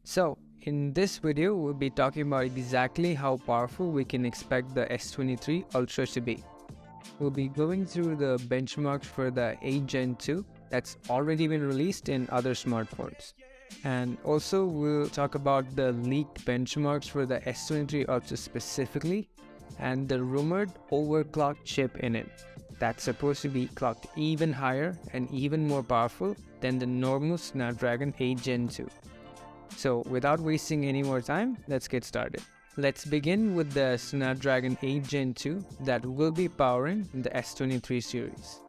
So in this video, we'll be talking about exactly how powerful we can expect the S23 ULTRA to be. We'll be going through the benchmarks for the 8 Gen 2 that's already been released in other smartphones. And also we'll talk about the leaked benchmarks for the S23 ULTRA specifically and the rumored overclocked chip in it that's supposed to be clocked even higher and even more powerful than the normal Snapdragon 8 Gen 2. So without wasting any more time, let's get started. Let's begin with the Snapdragon 8 Gen 2 that will be powering the S23 series.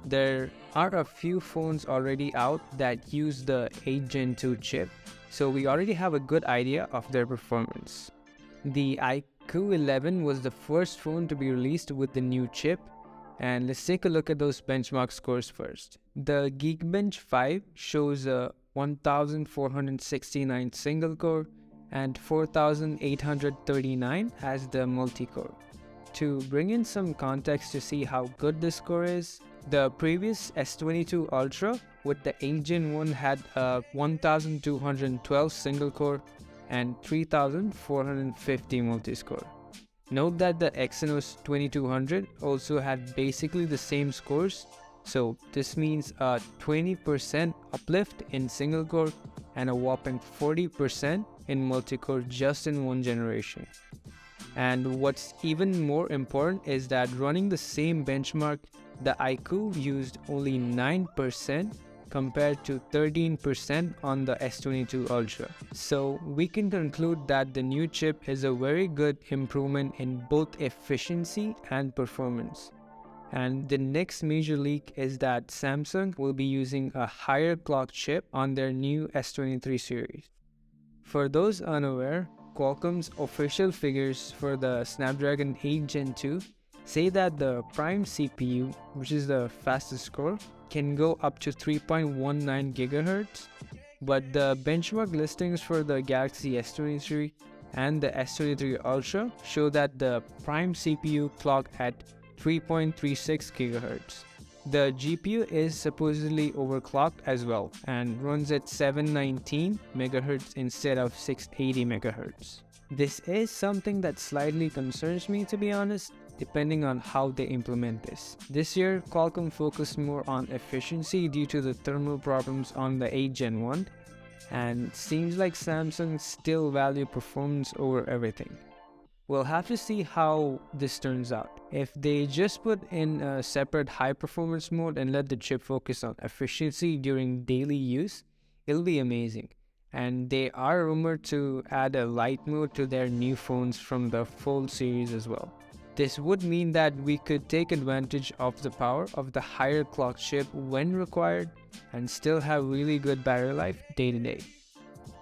There are a few phones already out that use the 8 Gen 2 chip, so we already have a good idea of their performance. The iQOO 11 was the first phone to be released with the new chip, and let's take a look at those benchmark scores first. The Geekbench 5 shows a 1469 single core and 4839 as the multi-core. To bring in some context to see how good this score is, the previous S22 ULTRA with the 8 Gen 1 had a 1212 single core and 3450 multi-score. Note that the Exynos 2200 also had basically the same scores, so this means a 20% uplift in single core and a whopping 40% in multi-core just in one generation. And what's even more important is that running the same benchmark, the iQOO used only 9% compared to 13% on the S22 ULTRA. So we can conclude that the new chip is a very good improvement in both efficiency and performance. And the next major leak is that Samsung will be using a higher clock chip on their new S23 series. For those unaware, Qualcomm's official figures for the Snapdragon 8 Gen 2 say that the Prime CPU, which is the fastest core, can go up to 3.19 GHz, but the benchmark listings for the Galaxy S23 and the S23 ULTRA show that the Prime CPU clocked at 3.36 GHz. The GPU is supposedly overclocked as well and runs at 719 MHz instead of 680 MHz. This is something that slightly concerns me, to be honest, depending on how they implement this. This year, Qualcomm focused more on efficiency due to the thermal problems on the 8 Gen 1, and seems like Samsung still value performance over everything. We'll have to see how this turns out. If they just put in a separate high performance mode and let the chip focus on efficiency during daily use, it'll be amazing. And they are rumored to add a light mode to their new phones from the Fold series as well. This would mean that we could take advantage of the power of the higher clock chip when required and still have really good battery life day to day.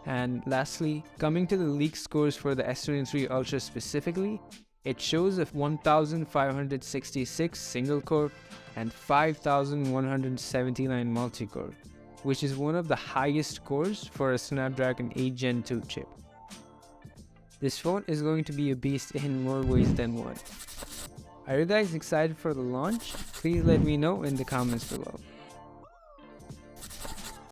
And lastly, coming to the leaked scores for the S23 ULTRA specifically, it shows a 1566 single core and 5179 multi-core, which is one of the highest scores for a Snapdragon 8 Gen 2 chip. This phone is going to be a beast in more ways than one. Are you guys excited for the launch? Please let me know in the comments below.